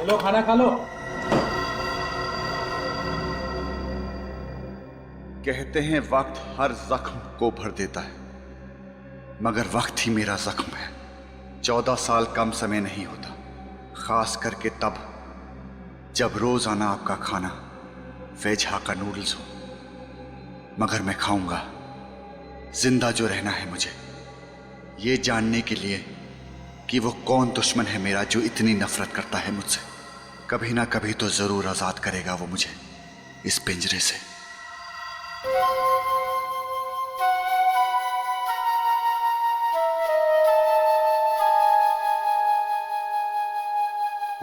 चलो खाना खा लो। कहते हैं वक्त हर जख्म को भर देता है, मगर वक्त ही मेरा जख्म है। 14 साल कम समय नहीं होता, खास करके तब जब रोजाना आपका खाना वेज हाक्का नूडल्स हो। मगर मैं खाऊंगा, जिंदा जो रहना है मुझे, ये जानने के लिए कि वो कौन दुश्मन है मेरा जो इतनी नफरत करता है मुझसे। कभी ना कभी तो जरूर आजाद करेगा वो मुझे इस पिंजरे से।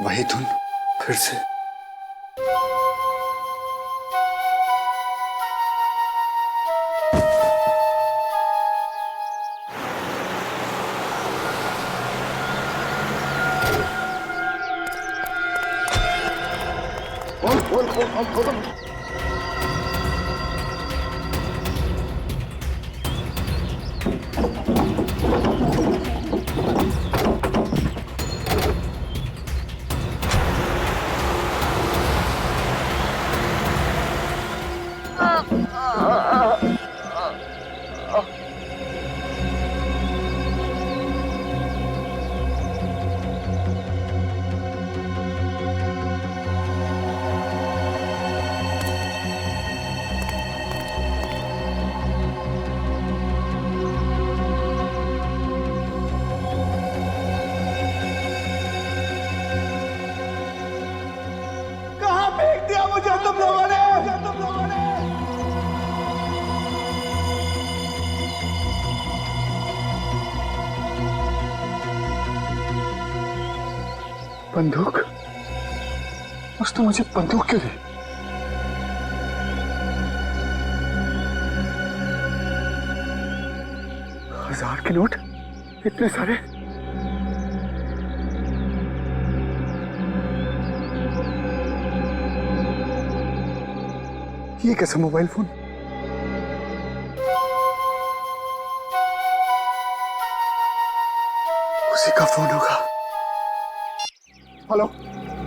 वही धुन फिर से। कहाँ फेंक दिया मुझे तुम लोगों ने? बंदूक? उसने मुझे बंदूक क्यों दी? हजार के नोट? इतने सारे? ये कैसा मोबाइल फोन? उसी का फोन होगा। Hello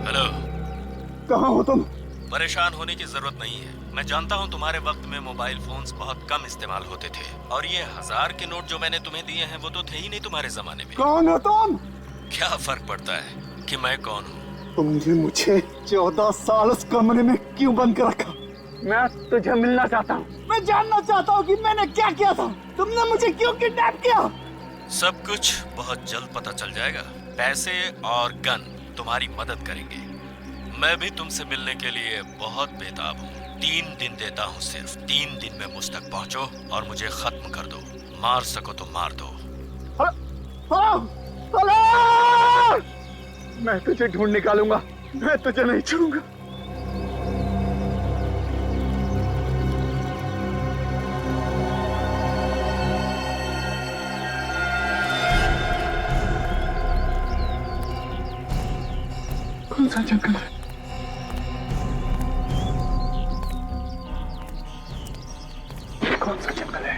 hello. कहाँ हो तुम? परेशान होने की जरूरत नहीं है। मैं जानता हूँ तुम्हारे वक्त में मोबाइल फोन्स बहुत कम इस्तेमाल होते थे, और ये 1000 के नोट जो मैंने तुम्हें दिए हैं वो तो थे ही नहीं तुम्हारे जमाने में। कौन हो तुम? क्या फर्क पड़ता है कि मैं कौन हूँ? तुमने मुझे 14 साल उस कमरे में क्यों बंद कर रखा? मैं तुझे मिलना चाहता हूँ। मैं जानना चाहता हूँ कि मैंने क्या किया था। तुमने मुझे क्यों किडनैप किया? सब कुछ बहुत जल्द पता चल जाएगा। पैसे और गन तुम्हारी मदद करेंगे। मैं भी तुमसे मिलने के लिए बहुत बेताब हूँ। 3 दिन देता हूँ, सिर्फ 3 दिन में मुझ तक पहुँचो और मुझे खत्म कर दो। मार सको तो मार दो। हेलो! मैं तुझे ढूंढ निकालूंगा, मैं तुझे नहीं छोड़ूंगा। कौन सा जंगल है? कौन सा जंगल है?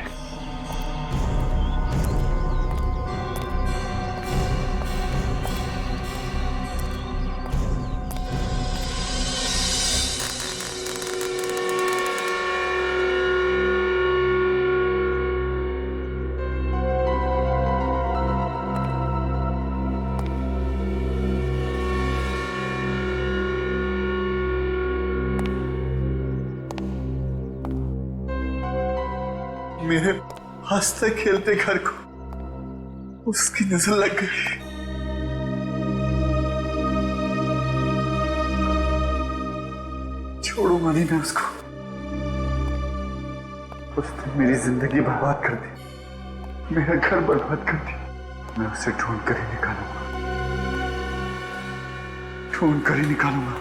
मेरे हंसते खेलते घर को उसकी नजर लग गई। छोड़ूंगा नहीं मैं उसको। उसने मेरी जिंदगी बर्बाद कर दी, मेरा घर बर्बाद कर दिया। मैं उसे ढूंढ कर ही निकालूंगा, ढूंढ कर ही निकालूंगा।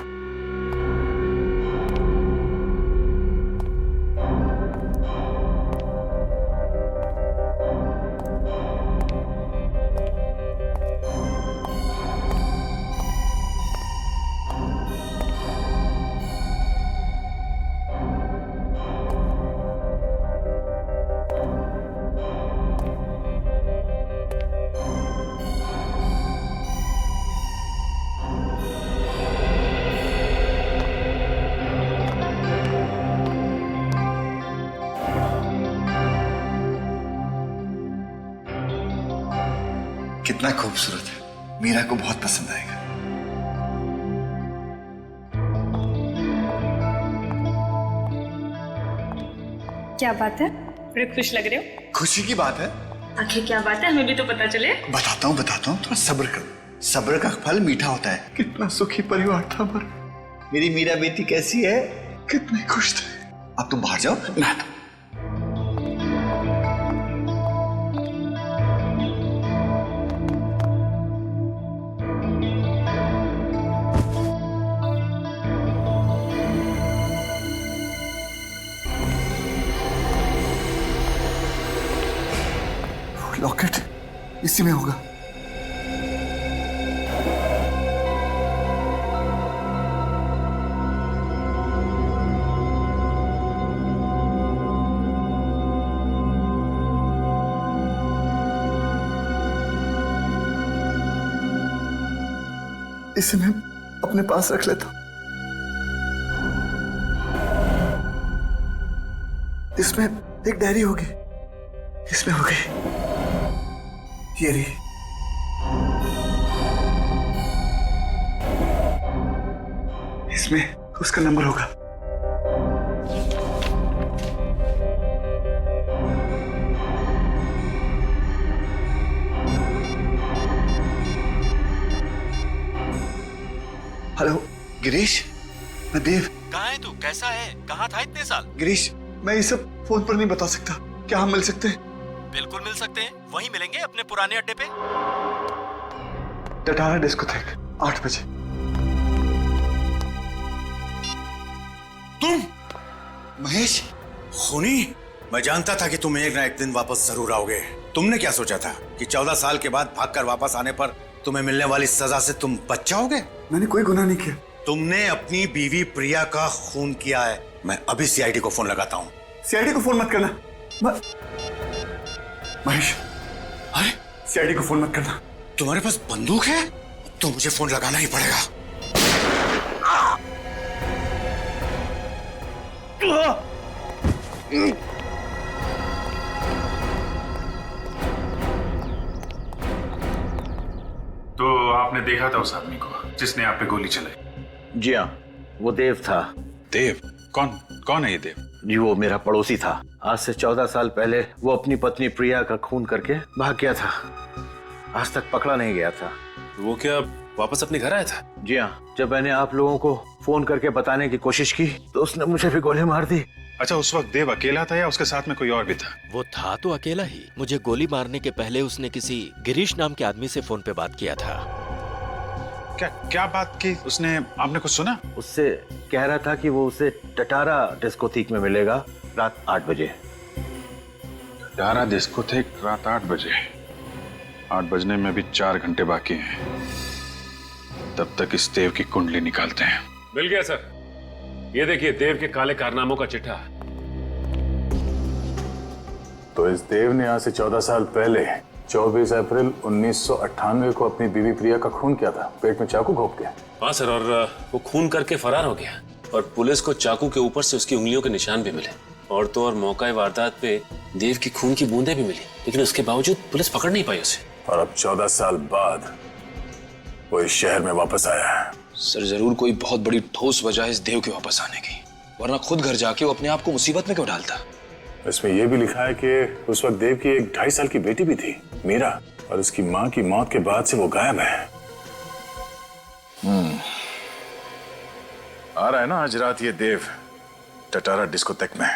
कितना खूबसूरत है, मीरा को बहुत पसंद आएगा। क्या बात है, बड़े खुश लग रहे हो। खुशी की बात है। आखिर क्या बात है, हमें भी तो पता चले। बताता हूँ, थोड़ा सब्र करो। सब्र का फल मीठा होता है। कितना सुखी परिवार था हमारा। मेरी मीरा बेटी कैसी है? कितने खुश थे। अब तुम बाहर जाओ, मैं आता हूं। लॉकेट इसी में होगा। इसे मैं अपने पास रख लेता हूं। इसमें एक डायरी होगी, इसमें होगी ये रही। इसमें उसका नंबर होगा। हेलो गिरीश, मैं देव। कहाँ है तू? कैसा है? कहाँ था इतने साल? गिरीश, मैं ये सब फोन पर नहीं बता सकता। क्या हम मिल सकते हैं? बिल्कुल मिल सकते हैं, वहीं मिलेंगे अपने पुराने अड्डे पे। टटारा डिस्कोथेक 8 बजे। तुम महेश खूनी, मैं जानता था कि तुम एक ना एक दिन वापस जरूर आओगे। तुमने क्या सोचा था कि 14 साल के बाद भागकर वापस आने पर तुम्हें मिलने वाली सजा से तुम बच जाओगे? मैंने कोई गुनाह नहीं किया। तुमने अपनी बीवी प्रिया का खून किया है। मैं अभी सीआईडी को फोन लगाता हूँ। सीआईडी को फोन मत करना। महेश, अरे सीआईडी को फोन मत करना। तुम्हारे पास बंदूक है तो मुझे फोन लगाना ही पड़ेगा। तो आपने देखा था उस आदमी को जिसने आप पे गोली चलाई? जी हाँ, वो देव था। देव? कौन है ये देव? जी वो मेरा पड़ोसी था। आज से 14 साल पहले वो अपनी पत्नी प्रिया का खून करके भाग गया था। आज तक पकड़ा नहीं गया था। वो क्या वापस अपने घर आया था? जी हाँ, जब मैंने आप लोगों को फोन करके बताने की कोशिश की तो उसने मुझे भी गोली मार दी। अच्छा, उस वक्त देव अकेला था या उसके साथ में कोई और भी था? वो था तो अकेला ही। मुझे गोली मारने के पहले उसने किसी गिरीश नाम के आदमी से फोन पे बात किया था। क्या बात की उसने? आपने कुछ सुना? उससे कह रहा था कि वो उसे टटारा डिस्कोथेक में मिलेगा रात 8 बजे। टटारा डिस्कोथेक रात 8 बजे? 8 बजने में भी 4 घंटे बाकी हैं। तब तक इस देव की कुंडली निकालते हैं। मिल गया सर। ये देखिए देव के काले कारनामों का चिट्ठा। तो इस देव ने आज से 14 साल पहले 24 अप्रैल 1998 को अपनी बीवी प्रिया का खून किया था, पेट में चाकू घोंप के। हाँ सर, और वो खून करके फरार हो गया और पुलिस को चाकू के ऊपर से उसकी उंगलियों के निशान भी मिले और तो और मौका वारदात पे देव की खून की बूंदें भी मिली, लेकिन उसके बावजूद पुलिस पकड़ नहीं पाई उसे। और अब 14 साल बाद वो इस शहर में वापस आया है। सर जरूर कोई बहुत बड़ी ठोस वजह है इस देव के वापस आने की, वरना खुद घर जाके वो अपने आप को मुसीबत में क्यों डालता। इसमें यह भी लिखा है कि उस वक्त देव की एक 2.5 साल की बेटी भी थी, मीरा, और उसकी माँ की मौत के बाद से वो गायब है। आ रहा है ना आज रात ये देव टटारा डिस्कोथेक में।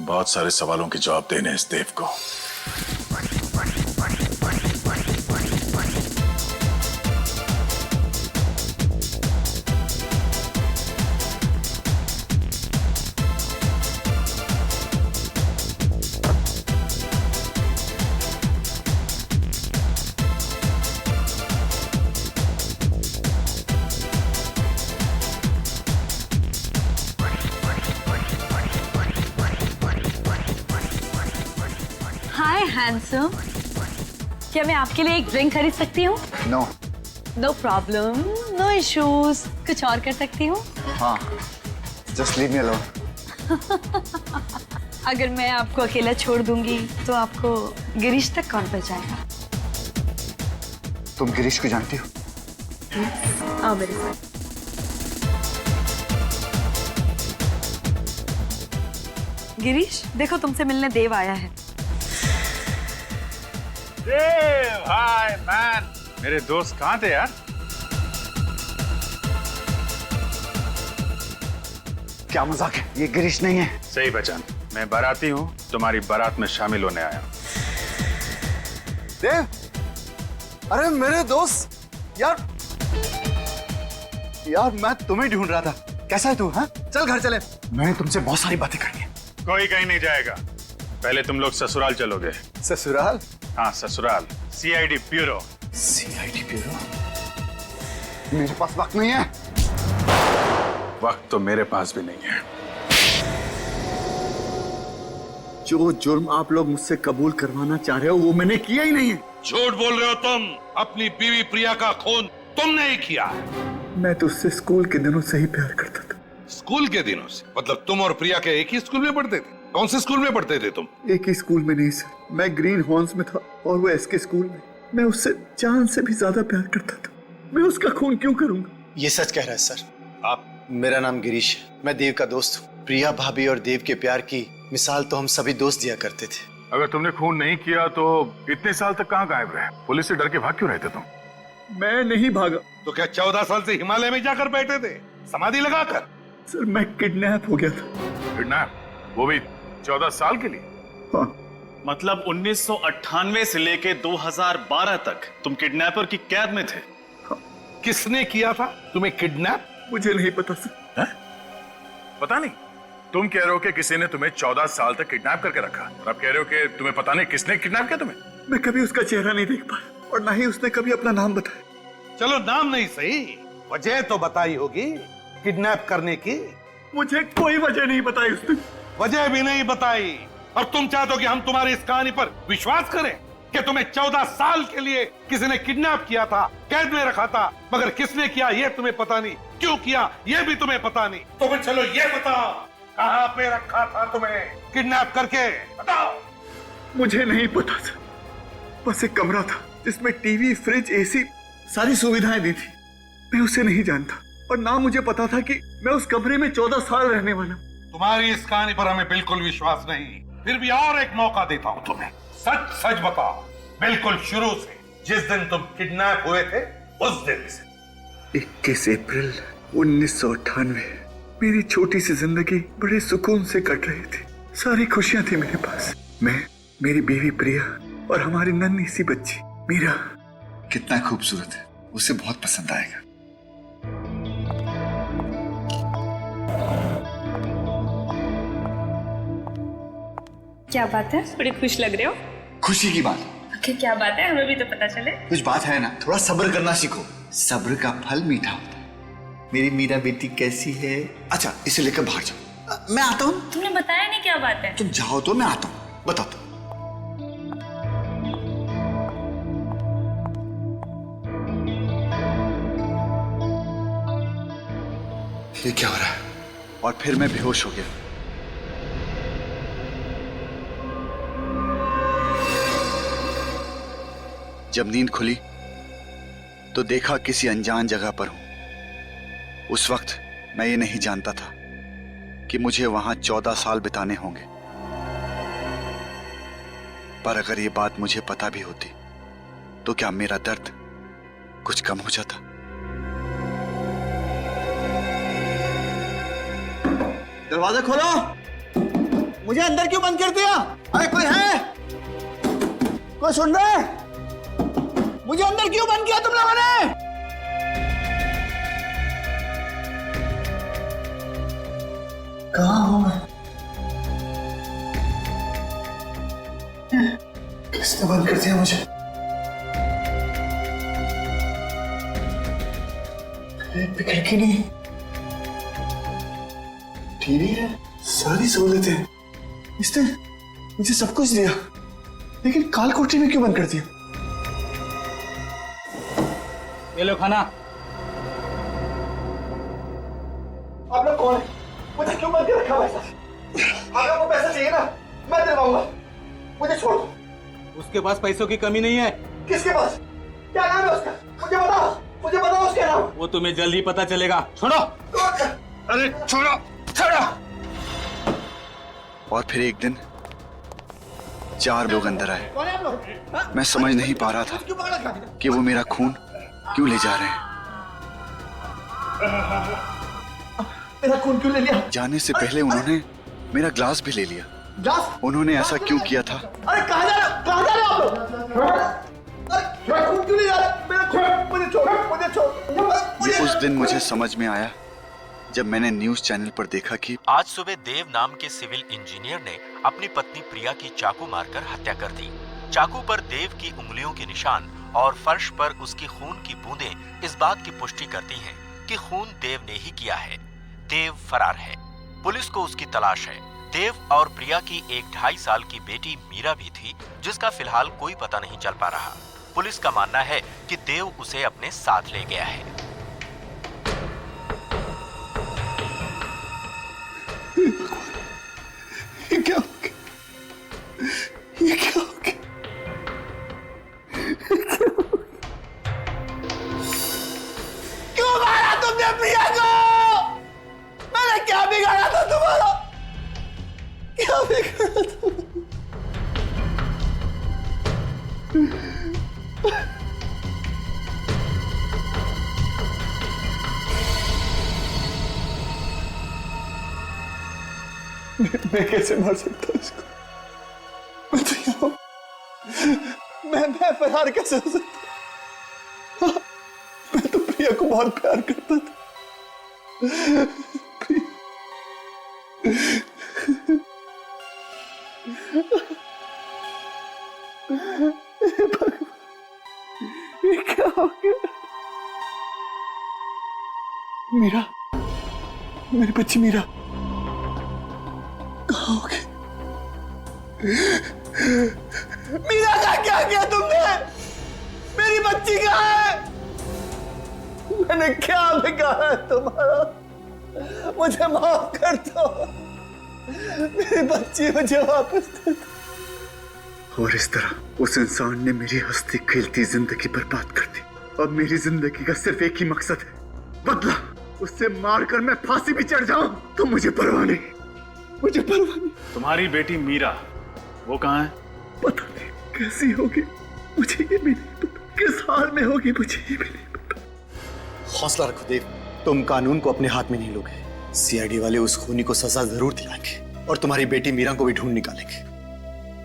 बहुत सारे सवालों के जवाब देने इस देव को। हाय हैंडसम, क्या मैं आपके लिए एक ड्रिंक खरीद सकती हूँ? No. No problem, no issues. कुछ और कर सकती हूँ? हाँ, जस्ट लीव मी अलोन। अगर मैं आपको अकेला छोड़ दूंगी तो आपको गिरीश तक कौन पहुंचाएगा? तुम गिरीश को जानती हो? आओ मेरे साथ। गिरीश, देखो तुमसे मिलने देव आया है। देव, हाय मैन। मेरे दोस्त कहाँ थे यार? क्या मजाक है? ये गिरीश नहीं है। सही पहचान, मैं बाराती हूँ, तुम्हारी बारात में शामिल होने आया हूँ। देव, अरे मेरे दोस्त, यार मैं तुम्हें ढूंढ रहा था। कैसा है तू? हाँ, चल घर चले। मैंने तुमसे बहुत सारी बातें करनी है। कोई कहीं नहीं जाएगा, पहले तुम लोग ससुराल चलोगे। ससुराल? हाँ ससुराल, सीआईडी ब्यूरो। CID bureau? मेरे पास वक्त नहीं है। वक्त तो मेरे पास भी नहीं है। जो जुर्म आप लोग मुझसे कबूल करवाना चाह रहे हो वो मैंने किया ही नहीं है। झूठ बोल रहे हो तुम। अपनी बीवी प्रिया का खून तुमने ही किया। मैं तो उससे स्कूल के दिनों से ही प्यार करता था। स्कूल के दिनों से? मतलब तुम और प्रिया के एक ही स्कूल में पढ़ते थे? कौन से स्कूल में पढ़ते थे तुम? एक ही स्कूल में नहीं सर, मैं ग्रीन हॉर्न्स में था और वो एसके स्कूल में। मैं उससे जान से भी ज्यादा प्यार करता था। मैं उसका खून क्यों करूंगा? ये सच कह रहा है सर। आप? मेरा नाम गिरीश है, मैं देव का दोस्त हूँ। प्रिया भाभी और देव के प्यार की मिसाल तो हम सभी दोस्त दिया करते थे। अगर तुमने खून नहीं किया तो इतने साल तक कहाँ गायब रहे? पुलिस से डर के भाग क्यों रहते तुम? मैं नहीं भागा। तो क्या 14 साल से हिमालय में जाकर बैठे थे समाधि लगाकर? सर मैं किडनैप हो गया था। किडनैप? वो भी 14 साल के लिए? हाँ। मतलब 1998 से लेके 2012 तक तुम किडनैपर की कैद में थे? हाँ। किसने किया था तुम्हें किडनैप? मुझे नहीं पता सर। है? पता नहीं? तुम कह रहे हो कि किसी ने तुम्हें 14 साल तक किडनैप करके रखा, और अब कह रहे हो कि तुम्हें पता नहीं किसने किडनैप किया तुम्हें? मैं कभी उसका चेहरा नहीं देख पाया और ना ही उसने कभी अपना नाम बताया। चलो नाम नहीं सही, वजह तो बताई होगी किडनैप करने की। मुझे कोई वजह नहीं बताई उसने। वजह भी नहीं बताई, और तुम चाहते हो कि हम तुम्हारी इस कहानी पर विश्वास करें कि तुम्हें 14 साल के लिए किसी ने किडनैप किया था, कैद में रखा था, मगर किसने किया ये तुम्हें पता नहीं, क्यों किया ये भी तुम्हें पता नहीं। तो फिर चलो ये बताओ, कहां पे रखा था तुम्हें किडनैप करके? बताओ। मुझे नहीं पता सर, बस एक कमरा था जिसमें टीवी, फ्रिज, एसी, सारी सुविधाएं दी थी। मैं उसे नहीं जानता और ना मुझे पता था कि मैं उस कमरे में 14 साल रहने वाला हूं। तुम्हारी इस कहानी पर हमें बिल्कुल विश्वास नहीं, फिर भी और एक मौका देता हूं तुम्हें। सच सच बताओ, बिल्कुल शुरू से, जिस दिन तुम किडनैप हुए थे उस दिन से। 21 अप्रैल 1998। मेरी छोटी सी जिंदगी बड़े सुकून से कट रही थी। सारी खुशियां थी मेरे पास। मैं, मेरी बीवी प्रिया और हमारी नन्ही सी बच्ची मीरा। कितना खूबसूरत है, उसे बहुत पसंद आएगा। क्या बात है, बड़ी खुश लग रहे हो। खुशी की बात। क्या बात है, हमें भी तो पता चले। कुछ बात है ना, थोड़ा सब्र करना सीखो। सब्र का फल मीठा होता है। मेरी मीरा बेटी कैसी है? अच्छा, इसे लेकर बाहर जाओ, मैं आता हूँ। तुमने बताया नहीं क्या बात है। तुम जाओ तो मैं आता हूँ, बताता हूँ। ये क्या हो रहा है? और फिर मैं बेहोश हो गया। जब नींद खुली तो देखा किसी अनजान जगह पर हूं। उस वक्त मैं ये नहीं जानता था कि मुझे वहां 14 साल बिताने होंगे, पर अगर ये बात मुझे पता भी होती तो क्या मेरा दर्द कुछ कम हो जाता? दरवाजा खोलो। मुझे अंदर क्यों बंद कर दिया? अरे कोई है? कोई सुन रहा है? मुझे अंदर क्यों बंद किया तुम लोगों ने? कहाँ हूं मैं? किसने बंद कर दिया मुझे? खिड़की नहीं, टीवी है, सारी सहूलतें। इसने मुझे सब कुछ दिया, लेकिन काल कोठरी में क्यों बंद कर दिया? ये लो खाना। आप लोग कौन है? मुझे क्यों बंद कर रखा है? आप लोगों को पैसा चाहिए ना, मैं दिलवाऊंगा। मुझे छोड़ दो। उसके पास पैसों की कमी नहीं है। किसके पास? क्या नाम है उसका? मुझे बताओ उसका नाम। वो तुम्हें जल्द ही पता चलेगा। छोड़ो। अरे छोड़ो। और फिर एक दिन 4 लोग अंदर आए। कौन है आप लोग? मैं समझ नहीं पा रहा था क्यों पकड़ रखा? कि वो मेरा खून क्यों ले जा रहे हैं। मेरा खून क्यों ले लिया? जाने से पहले उन्होंने मेरा ग्लास भी ले लिया। ग्लास? उन्होंने ऐसा क्यों किया था? अरे कहाँ जा रहे हो आप लोग? अरे मेरा खून क्यों ले जा रहे? मेरा खून, मुझे छोड़। ये उस दिन मुझे समझ में आया जब मैंने न्यूज चैनल पर देखा कि आज सुबह देव नाम के सिविल इंजीनियर ने अपनी पत्नी प्रिया की चाकू मारकर हत्या कर दी। चाकू पर देव की उंगलियों के निशान और फर्श पर उसकी खून की बूंदें इस बात की पुष्टि करती हैं कि खून देव ने ही किया है। देव फरार है। पुलिस को उसकी तलाश है। देव और प्रिया की एक 2.5 साल की बेटी मीरा भी थी, जिसका फिलहाल कोई पता नहीं चल पा रहा। पुलिस का मानना है कि देव उसे अपने साथ ले गया है। ये क्या हो गया? ये क्या हो गया? क्यों मारा तुमने प्रिया को? मैंने क्या बिगाड़ा था तुम्हारा? क्या बिगाड़ा था? मैं कैसे मार सकता हूँ इसको? मैं तो यहाँ हूँ। मैं फरार कैसे हो सकता? मैं तो प्रिया को बहुत प्यार करता था। ये क्या हो गया? मीरा, मेरी बच्ची मीरा कहाँ हो गई? मीरा का क्या किया तुमने? मेरी बच्ची कहाँ है? मैंने क्या बिगाड़ा है तुम्हारा? मुझे माफ कर दो। मेरी बच्ची मुझे वापस दे दो। और इस तरह उस इंसान ने मेरी हंसती खेलती जिंदगी बर्बाद कर दी। अब मेरी जिंदगी का सिर्फ एक ही मकसद है, बदला। उससे मारकर मैं फांसी भी चढ़ जाऊं तो मुझे परवाह नहीं, मुझे परवाह नहीं। तुम्हारी बेटी मीरा वो कहाँ है? पता नहीं कैसी होगी, मुझे ये भी नहीं पता। किस हाल में होगी मुझे ये भी नहीं पता। हौसला रखो देव, तुम कानून को अपने हाथ में नहीं लोगे। सीआईडी वाले उस खूनी को सजा जरूर दिलाएंगे और तुम्हारी बेटी मीरा को भी ढूंढ निकालेंगे।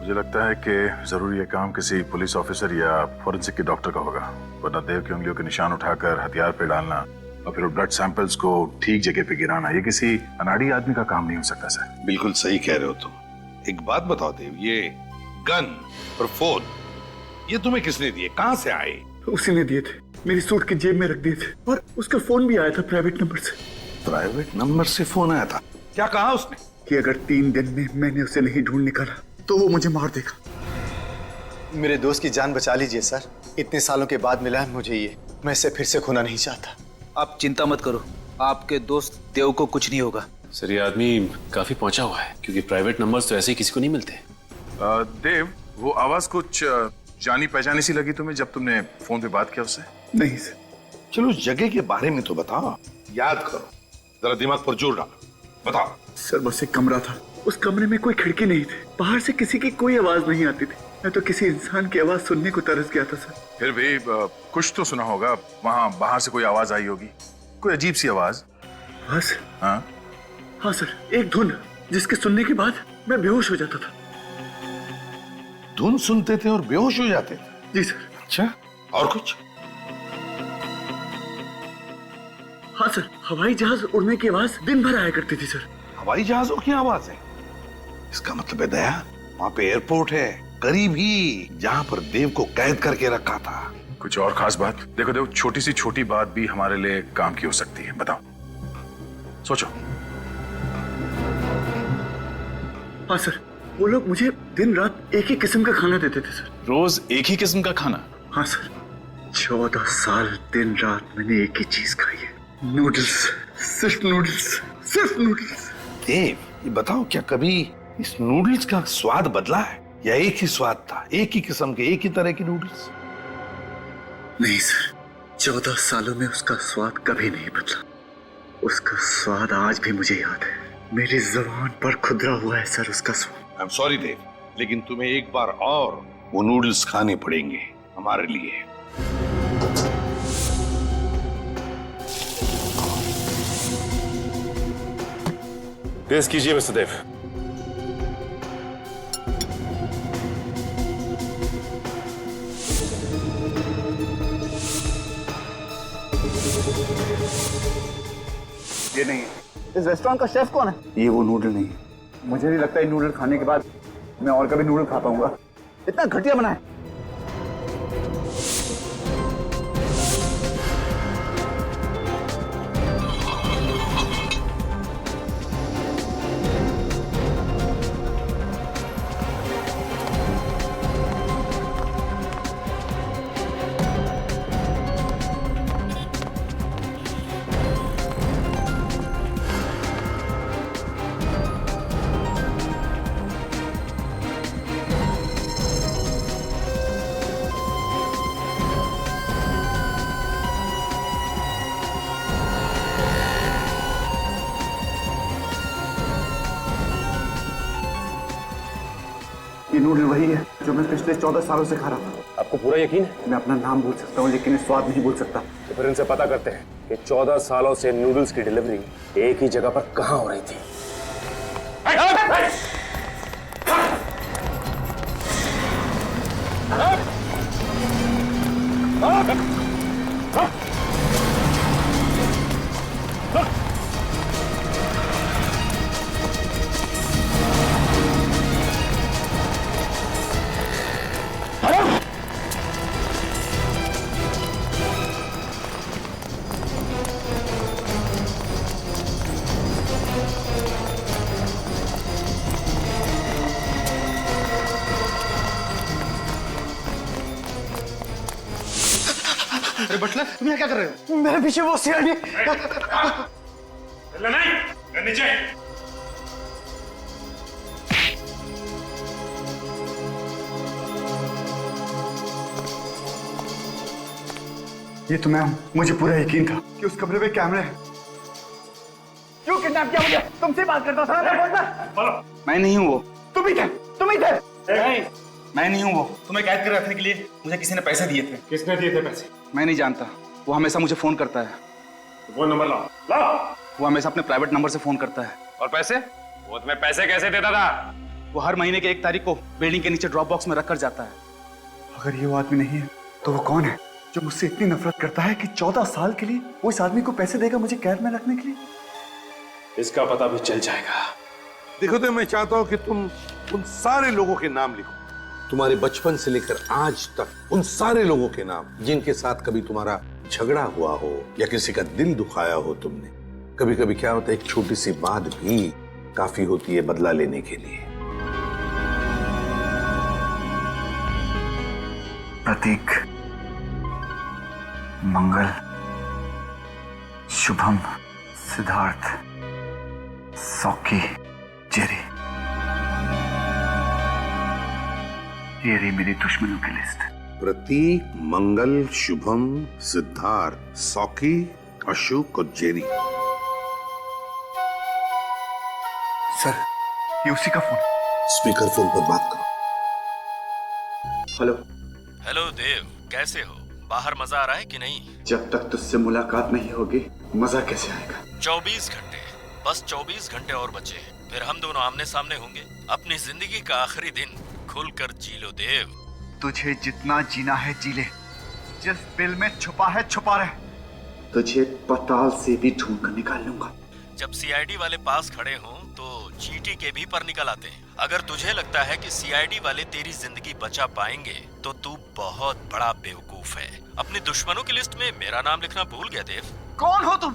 मुझे लगता है कि जरूर ये काम किसी पुलिस ऑफिसर या फोरेंसिक के डॉक्टर का होगा, वरना देव की उंगलियों के निशान उठाकर हथियार पे डालना और फिर ब्लड सैंपल्स को ठीक जगह पे गिराना, ये किसी अनाड़ी आदमी का काम नहीं हो सकता सर। बिल्कुल सही कह रहे हो तुम। एक बात बताओ देव, ये गन और फोन ये तुम्हें किसने दिए, कहाँ से आए? उसी ने दिए थे, मेरी सूट की जेब में रख दिए थे और उसका फोन भी आया था प्राइवेट नंबर से। प्राइवेट नंबर से फोन आया था? क्या कहा उसने? कि अगर 3 दिन में मैंने उसे नहीं ढूंढ निकाला तो वो मुझे मार देगा। मेरे दोस्त की जान बचा लीजिए सर, इतने सालों के बाद मिला है मुझे ये, मैं इसे फिर से खोना नहीं चाहता। आप चिंता मत करो, आपके दोस्त देव को कुछ नहीं होगा। सर ये आदमी काफी पहुंचा हुआ है, क्योंकि प्राइवेट नंबर्स तो ऐसे ही किसी को नहीं मिलते। देव, वो आवाज कुछ जानी पहचानी सी लगी तुम्हें जब तुमने फोन पे बात किया उससे? नहीं सर। चलो उस जगह के बारे में तो बताओ, याद करो, जरा दिमाग पर जोर डालो, बताओ। सर बस एक कमरा था, उस कमरे में कोई खिड़की नहीं थी, बाहर से किसी की कोई आवाज नहीं आती थी। मैं तो किसी इंसान की आवाज सुनने को तरस गया था सर। फिर भी कुछ तो सुना होगा, वहां बाहर से कोई आवाज आई होगी, कोई अजीब सी आवाज। बस हाँ सर, एक धुन जिसके सुनने के बाद मैं बेहोश हो जाता था। धुन सुनते थे और बेहोश हो जाते थे? जी सर। अच्छा, और कुछ? हाँ सर, हवाई जहाज उड़ने की आवाज दिन भर आया करती थी सर। हवाई जहाजों की आवाज है? इसका मतलब है दया, वहां पे एयरपोर्ट है करीब ही, जहां पर देव को कैद करके रखा था। कुछ और खास बात? देखो देव, छोटी सी छोटी बात भी हमारे लिए काम की हो सकती है, बताओ, सोचो। हाँ सर, वो लोग मुझे दिन रात एक ही किस्म का खाना देते थे सर। रोज एक ही किस्म का खाना? हाँ सर, 14 साल दिन रात मैंने एक ही चीज खाई है, नूडल्स, सिर्फ नूडल्स, सिर्फ नूडल्स। देव, ये बताओ, क्या कभी इस नूडल्स का स्वाद बदला है या एक ही स्वाद था, एक ही किस्म के, एक ही तरह के नूडल्स? नहीं सर, 14 सालों में उसका स्वाद कभी नहीं बदला। उसका स्वाद आज भी मुझे याद है। मेरी जुबान पर खुदरा हुआ है सर उसका स्वाद। आई एम सॉरी देव, लेकिन तुम्हें एक बार और वो नूडल्स खाने पड़ेंगे हमारे लिए। टेस्ट कीजिए मिस्टर देव। ये नहीं है। इस रेस्टोरेंट का शेफ कौन है? ये वो नूडल नहीं है। मुझे नहीं लगता ये नूडल खाने के बाद मैं और कभी नूडल खा पाऊंगा। इतना घटिया बना है। ये नूडल वही है जो मैं पिछले 14 सालों से खा रहा था। आपको पूरा यकीन है? मैं अपना नाम भूल सकता हूँ लेकिन स्वाद नहीं भूल सकता। तो फिर इनसे पता करते हैं कि 14 सालों से नूडल्स की डिलीवरी एक ही जगह पर कहां हो रही थी। अरे बटलर, तुम यहाँ क्या कर रहे हो? मेरे पीछे वो सीआईडी। नहीं, नीचे। ये तो मैं हूँ। मुझे पूरा यकीन था कि उस कमरे में कैमरे हैं। क्यों किडनैप किया मुझे? तुमसे बात करता था ना। मैं नहीं हूँ वो। तुम ही थे, तुम ही थे। नहीं, मैं नहीं हूँ वो। तुम्हें कैद कर रखने के लिए मुझे किसी ने पैसे दिए थे। किसने दिए थे पैसे? मैं नहीं जानता। वो हमेशा मुझे फोन करता है। वो नंबर लाओ। लाओ। वो हमेशा अपने प्राइवेट नंबर से फोन करता है। और पैसे? वो तुम्हें पैसे कैसे देता था? वो हर महीने के 1 तारीख को बिल्डिंग के नीचे ड्रॉप बॉक्स में रख कर जाता है। अगर ये वो आदमी नहीं है तो वो कौन है जो मुझसे इतनी नफरत करता है कि 14 साल के लिए वो इस आदमी को पैसे देगा मुझे कैद में रखने के लिए? इसका पता भी चल जाएगा। देखो तो मैं चाहता हूं कि तुम उन सारे लोगों के नाम लिखो, तुम्हारे बचपन से लेकर आज तक उन सारे लोगों के नाम जिनके साथ कभी तुम्हारा झगड़ा हुआ हो या किसी का दिल दुखाया हो तुमने। कभी कभी क्या होता है, एक छोटी सी बात भी काफी होती है बदला लेने के लिए। प्रतीक, मंगल, शुभम, सिद्धार्थ, सौकी, जेरी। ये रही मेरी दुश्मनों की लिस्ट। प्रतीक, मंगल, शुभम, सिद्धार्थ, सौकी, अशोक और जेरी। सर, ये उसी का फोन। स्पीकर फोन पर बात करो। हेलो। हेलो देव, कैसे हो? बाहर मजा आ रहा है कि नहीं? जब तक तुझसे मुलाकात नहीं होगी मजा कैसे आएगा? 24 घंटे, बस 24 घंटे और बचे, फिर हम दोनों आमने सामने होंगे। अपनी जिंदगी का आखिरी दिन खुलकर जी लो देव। तुझे जितना जीना है जी ले। जिस बिल में छुपा है छुपा रहे। तुझे पताल से भी ढूंढ कर निकाल लूंगा। जब सीआईडी वाले पास खड़े हों तो चीटी के भी पर निकल आते हैं। अगर तुझे लगता है कि सीआईडी वाले तेरी जिंदगी बचा पाएंगे तो तू बहुत बड़ा बेवकूफ है। अपनी दुश्मनों की लिस्ट में मेरा नाम लिखना भूल गया देव। कौन हो तुम?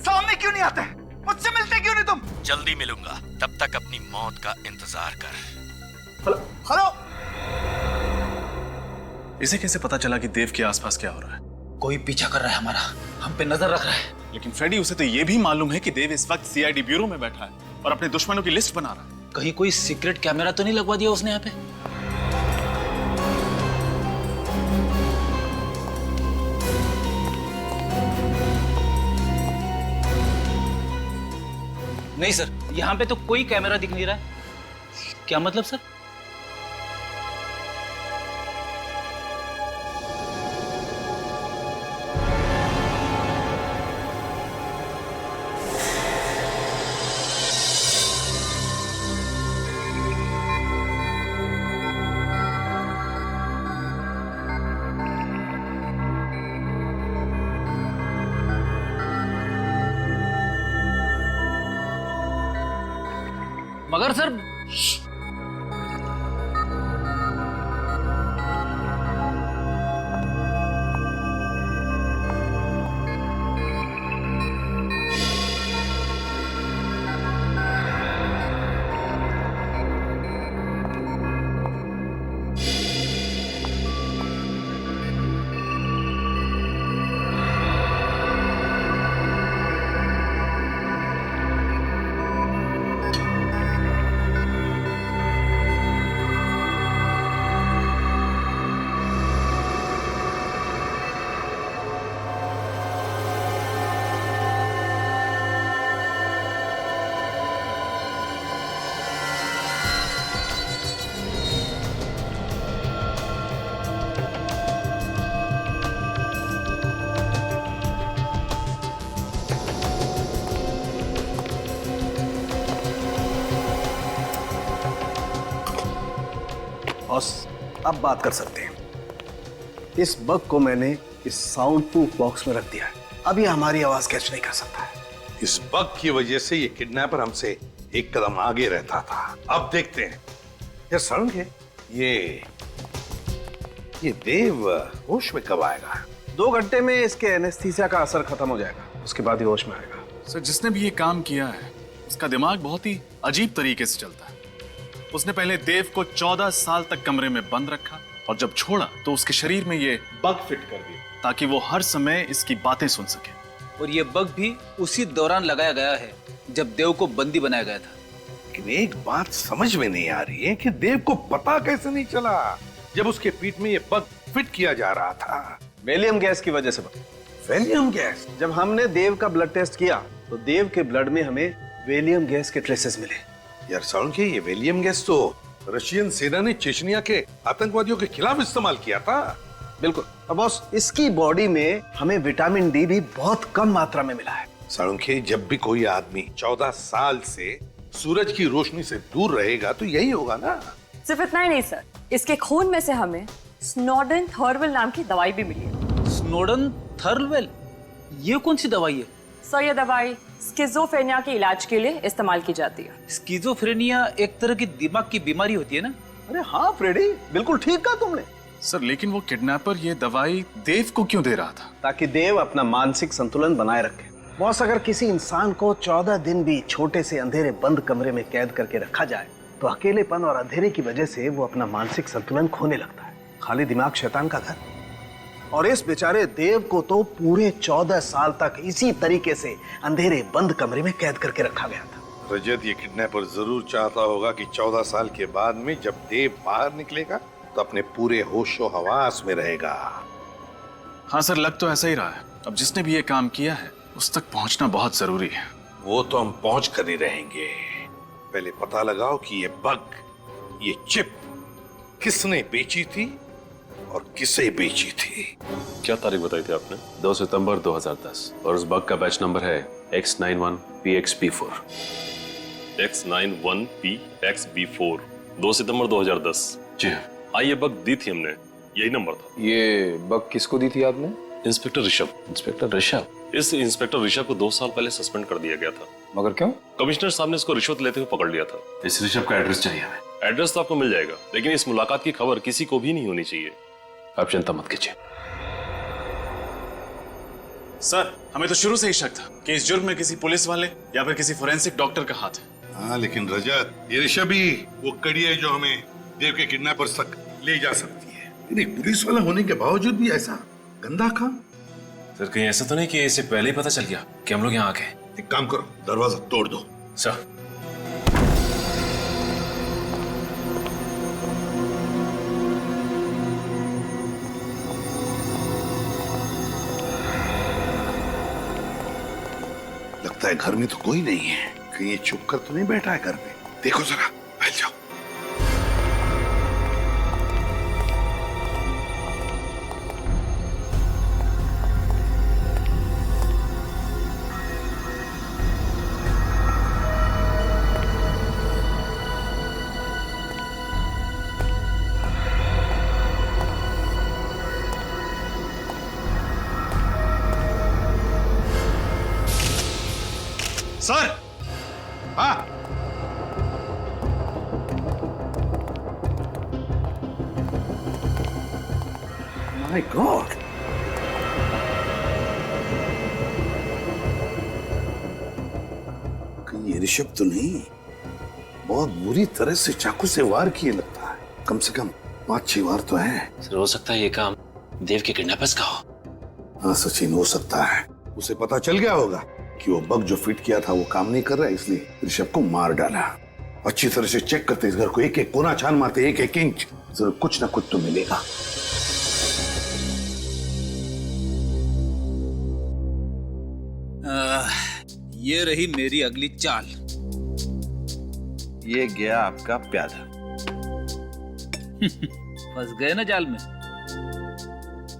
सामने क्यों नहीं आते? मुझसे मिलते क्यों नहीं तुम? जल्दी मिलूंगा, तब तक अपनी मौत का इंतजार कर। Hello, hello. इसे कैसे पता चला कि देव के आसपास क्या हो रहा है? कोई पीछा कर रहा है हमारा, हम पे नजर रख रहा है। लेकिन फ्रेडी, उसे तो ये भी मालूम है कि देव इस वक्त सीआईडी ब्यूरो में बैठा है और अपने दुश्मनों की लिस्ट बना रहा है। कहीं कोई सीक्रेट कैमरा तो नहीं लगवा दिया उसने यहाँ पे? नहीं सर, यहाँ पे तो कोई कैमरा दिख नहीं रहा है। क्या मतलब सर? मगर सर, बॉस, अब बात कर सकते हैं। इस बग को मैंने इस साउंड प्रूफ बॉक्स में रख दिया है। अब ये हमारी आवाज कैच नहीं कर सकता है। इस बग की वजह से ये किडनैपर हमसे एक कदम आगे रहता था। अब देखते हैं यार सारंगे, ये देव होश में कब आएगा? 2 घंटे में इसके एनेस्थीसिया का असर खत्म हो जाएगा, उसके बाद ही होश में आएगा। सर, जिसने भी ये काम किया है उसका दिमाग बहुत ही अजीब तरीके से चलता है। उसने पहले देव को 14 साल तक कमरे में बंद रखा और जब छोड़ा तो उसके शरीर में ये बग फिट कर दिया ताकि वो हर समय इसकी बातें सुन सके। और ये बग भी उसी दौरान लगाया गया है जब देव को बंदी बनाया गया था। लेकिन एक बात समझ में नहीं आ रही है कि देव को पता कैसे नहीं चला जब उसके पीठ में ये बग फिट किया जा रहा था? वेलियम गैस की वजह से। Valium gas? जब हमने देव का ब्लड टेस्ट किया तो देव के ब्लड में हमें वेलियम गैस के ट्रेसेस मिले। यार सारंगे, ये वेलियम गैस तो रशियन सेना ने चेचनिया के आतंकवादियों के खिलाफ इस्तेमाल किया था। बिल्कुल। अब बॉस, इसकी बॉडी में हमें विटामिन डी भी बहुत कम मात्रा में मिला है। सारंगे, जब भी कोई आदमी 14 साल से सूरज की रोशनी से दूर रहेगा तो यही होगा ना। सिर्फ इतना ही नहीं सर, इसके खून में से हमें स्नोडन थर्लवेल नाम की दवाई भी मिली है। स्नोडन थर्लवेल? ये कौन सी दवाई है? सर, ये दवाई स्किज़ोफ्रेनिया के इलाज के लिए इस्तेमाल की जाती है। स्किज़ोफ्रेनिया एक तरह की दिमाग की बीमारी होती है ना? अरे हाँ फ्रेडी, बिल्कुल ठीक कहा तुमने। सर, लेकिन वो किडनैपर ये दवाई देव को क्यों दे रहा था? ताकि देव अपना मानसिक संतुलन बनाए रखे। बॉस, अगर किसी इंसान को 14 दिन भी छोटे से अंधेरे बंद कमरे में कैद करके रखा जाए तो अकेलेपन और अंधेरे की वजह से वो अपना मानसिक संतुलन खोने लगता है। खाली दिमाग शैतान का घर। और इस बेचारे देव को तो पूरे 14 साल तक इसी तरीके से अंधेरे बंद कमरे में कैद करके रखा गया था। रजत, ये किडनैपर जरूर चाहता होगा कि 14 साल के बाद में जब देव बाहर निकलेगा तो अपने पूरे होशो हवास में रहेगा। हाँ सर, लग तो ऐसा ही रहा है। अब जिसने भी ये काम किया है उस तक पहुंचना बहुत जरूरी है। वो तो हम पहुंच कर ही रहेंगे। पहले पता लगाओ कि ये बग, ये चिप किसने बेची थी और किसे बेची थी। क्या तारीख बताई थी आपने? 2 सितंबर 2010 और उस बग का बैच नंबर है X91PXB4। X91PXB4, 2 सितंबर 2010। जी हाँ। ये बग दी थी हमने, यही नंबर था। ये बग किसको दी थी आपने? इंस्पेक्टर ऋषभ। इंस्पेक्टर ऋषभ? इस इंस्पेक्टर ऋषभ को 2 साल पहले सस्पेंड कर दिया गया था। मगर क्यों? कमिश्नर साहब ने इसको रिश्वत लेते हुए पकड़ लिया था। इस ऋषभ का एड्रेस चाहिए हमें। एड्रेस तो आपको मिल जाएगा, लेकिन इस मुलाकात की खबर किसी को भी नहीं होनी चाहिए। आप चिंता मत कीजिए। सर, हमें तो शुरू से ही शक था कि इस जुर्म में किसी पुलिस वाले या फिर किसी फोरेंसिक डॉक्टर का हाथ है। हाँ, लेकिन रजत, ये ऋषभ ही वो कड़ी है जो हमें देव के किडनैपर तक ले जा सकती है। लेकिन पुलिस वाला होने के बावजूद भी ऐसा गंदा काम। सर, कहीं ऐसा तो नहीं कि इसे पहले ही पता चल गया कि हम लोग यहाँ आ गए? एक काम करो, दरवाजा तोड़ दो। सर। लगता है घर में तो कोई नहीं है। कहीं ये चुप कर तो नहीं बैठा है घर पे? देखो जरा, बैठ जाओ। सर, हाँ, माय गॉड, कहीं ये ऋषभ तो नहीं? बहुत बुरी तरह से चाकू से वार किए लगता है। कम से कम 5-6 वार तो है। सर हो सकता है ये काम देव के किडनैपर्स का हो। हाँ सचिन, हो सकता है। उसे पता चल गया होगा कि वो बग जो फिट किया था वो काम नहीं कर रहा है, इसलिए ऋषभ को मार डाला। अच्छी तरह से चेक करते इस घर को, एक एक कोना छान मारते, एक एक इंच, जरूर कुछ ना कुछ तो मिलेगा। ये रही मेरी अगली चाल। ये गया आपका प्यादा। फंस गए ना जाल में।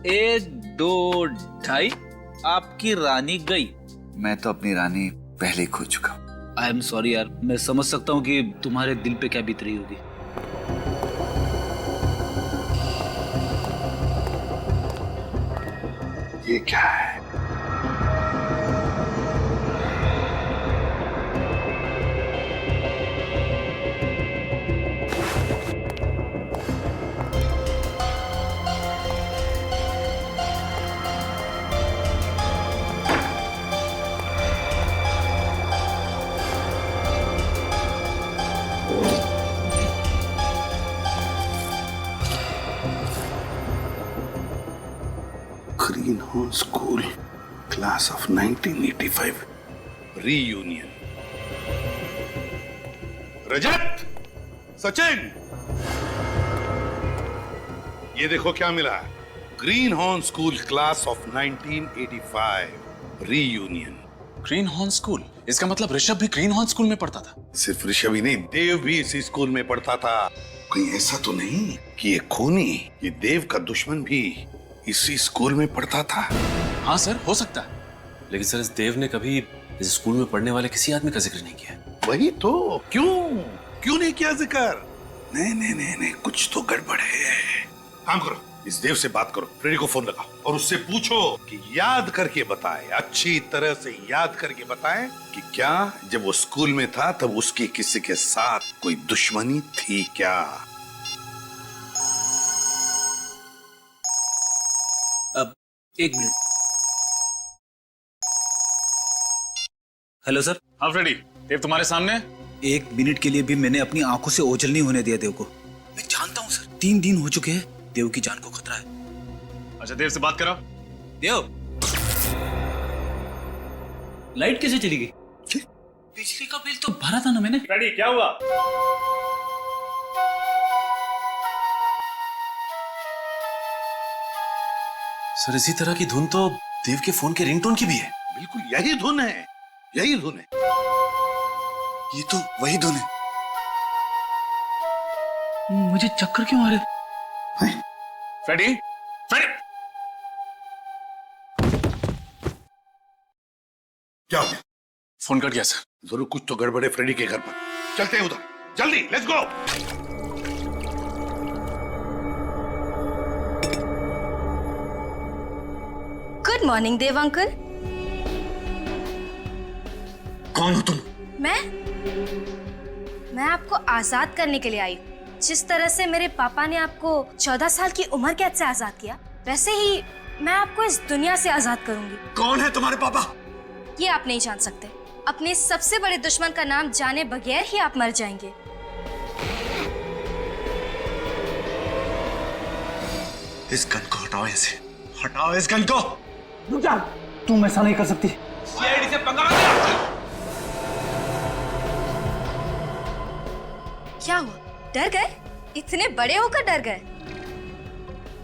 1, 2, 2.5 आपकी रानी गई। मैं तो अपनी रानी पहले ही खो चुका हूं। आई एम सॉरी यार, मैं समझ सकता हूँ कि तुम्हारे दिल पे क्या बीत रही होगी। ये क्या है? Greenhorn school, class of 1985, reunion. Rajat, Sachin, ये देखो क्या मिला है। Greenhorn school, class of 1985, reunion. Greenhorn school? इसका मतलब ऋषभ भी ग्रीनहॉर्न स्कूल में पढ़ता था? सिर्फ ऋषभ ही नहीं, देव भी इसी स्कूल में पढ़ता था। कहीं ऐसा तो नहीं कि ये खूनी, ये देव का दुश्मन भी इसी स्कूल में पढ़ता था? हाँ सर, हो सकता है। लेकिन सर इस देव ने कभी इस स्कूल में पढ़ने वाले किसी आदमी का जिक्र नहीं किया। वही तो, क्यों नहीं किया जिक्र? नहीं, कुछ तो गड़बड़ है। काम करो, इस देव से बात करो, फ्रेडी को फोन लगाओ और उससे पूछो कि याद करके बताए, अच्छी तरह से याद करके बताए कि क्या जब वो स्कूल में था तब उसकी किसी के साथ कोई दुश्मनी थी क्या? अब 1 मिनट। Hello sir. हाँ फ्रेडी, देव तुम्हारे सामने। 1 मिनट के लिए भी मैंने अपनी आंखों से ओझल नहीं होने दिया देव को। मैं जानता हूँ सर, 3 दिन हो चुके हैं, देव की जान को खतरा है। अच्छा देव से बात करो। देव, लाइट कैसे चली गई? बिजली का बिल तो भरा था ना मैंने। फ्रेडी क्या हुआ? सर इसी तरह की धुन तो देव के फोन के रिंगटोन की भी है। बिल्कुल यही धुन है, यही धुन है। ये तो वही धुन है। मुझे चक्कर क्यों आ रहे? फ्रेडी, फ्रेडी, क्या हो गया? फोन कट गया सर। जरूर कुछ तो गड़बड़ है फ्रेडी के घर पर। चलते हैं उधर, जल्दी, let's go. Good morning Dev uncle. कौन हो तुम? मैं आपको आजाद करने के लिए आई हूँ। जिस तरह से मेरे पापा ने आपको 14 साल की उम्र कैद से आजाद किया, वैसे ही मैं आपको इस दुनिया से आजाद करूंगी। कौन है तुम्हारे पापा? ये आप नहीं जान सकते। अपने सबसे बड़े दुश्मन का नाम जाने बगैर ही आप मर जाएंगे। इस गन को हटाओ, ऐसे हटाओ इस गन को। रुक जा, तुम ऐसा नहीं कर सकती। सीआईडी से पंगा मत लो। क्या हुआ, डर गए? इतने बड़े होकर डर गए?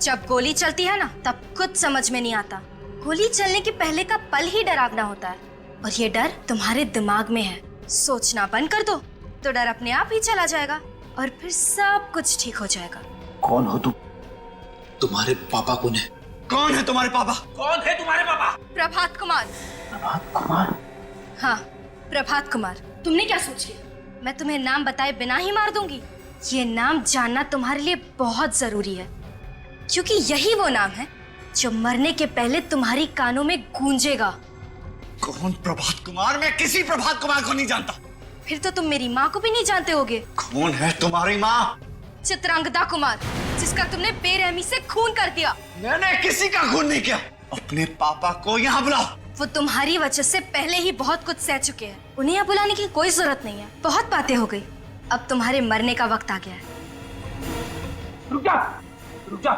जब गोली चलती है ना, तब कुछ समझ में नहीं आता। गोली चलने के पहले का पल ही डरावना होता है, और ये डर तुम्हारे दिमाग में है। सोचना बंद कर दो तो डर अपने आप ही चला जाएगा और फिर सब कुछ ठीक हो जाएगा। कौन हो तुम? तुम्हारे पापा कौन है? कौन है तुम्हारे पापा? कौन है तुम्हारे पापा? प्रभात कुमार। प्रभात कुमार? हाँ, प्रभात कुमार। तुमने क्या सोच लिया मैं तुम्हें नाम बताए बिना ही मार दूंगी? ये नाम जानना तुम्हारे लिए बहुत जरूरी है, क्योंकि यही वो नाम है जो मरने के पहले तुम्हारी कानों में गूंजेगा। कौन प्रभात कुमार? मैं किसी प्रभात कुमार को नहीं जानता। फिर तो तुम मेरी माँ को भी नहीं जानते होगे। कौन है तुम्हारी माँ? चित्रांगदा कुमार, जिसका तुमने बेरहमी से खून कर दिया। मैंने किसी का खून नहीं किया। अपने पापा को यहाँ बुलाओ। वो तुम्हारी वजह से पहले ही बहुत कुछ सह चुके हैं, उन्हें यहाँ बुलाने की कोई जरूरत नहीं है। बहुत बातें हो गई, अब तुम्हारे मरने का वक्त आ गया है। रुक जा, रुक जा,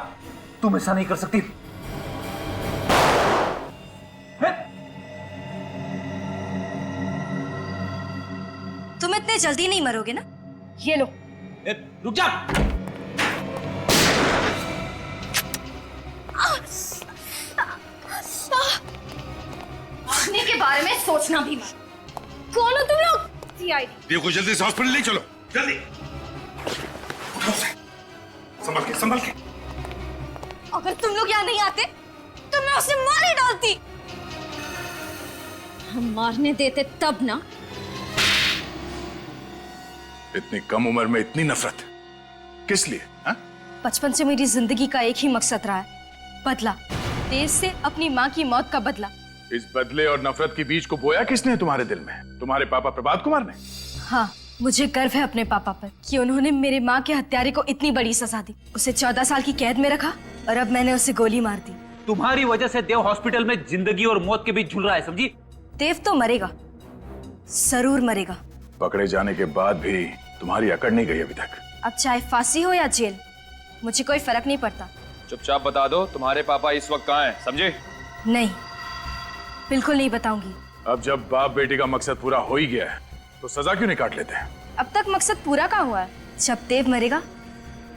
तुम ऐसा नहीं कर सकती। तुम इतने जल्दी नहीं मरोगे ना? ये लो। रुक जा। मरने के बारे में सोचना भी मत। कौन हो तुम लोग? सीआईडी। देखो जल्दी से हॉस्पिटल ले चलो, जल्दी। संभल के, संभल के। अगर तुम लोग यहाँ नहीं आते तो मैं उसे मार ही डालती। हम मारने देते तब ना। इतनी कम उम्र में इतनी नफरत किस लिए? हा? बचपन से मेरी जिंदगी का एक ही मकसद रहा है, बदला। देव से अपनी माँ की मौत का बदला। इस बदले और नफरत के बीज को बोया किसने तुम्हारे दिल में? तुम्हारे पापा प्रभात कुमार ने? हाँ, मुझे गर्व है अपने पापा पर कि उन्होंने मेरे माँ के हत्यारे को इतनी बड़ी सजा दी। उसे 14 साल की कैद में रखा और अब मैंने उसे गोली मार दी। तुम्हारी वजह से देव हॉस्पिटल में जिंदगी और मौत के बीच झूल रहा है, समझी? देव तो मरेगा, जरूर मरेगा। पकड़े जाने के बाद भी तुम्हारी अकड़ नहीं गई अभी तक। अब चाहे फांसी हो या जेल, मुझे कोई फर्क नहीं पड़ता। चुपचाप बता दो तुम्हारे पापा इस वक्त कहाँ हैं, समझे? नहीं, बिल्कुल नहीं बताऊंगी। अब जब बाप बेटी का मकसद पूरा हो ही गया है तो सजा क्यों नहीं काट लेते हैं? अब तक मकसद पूरा कहाँ हुआ है? जब देव मरेगा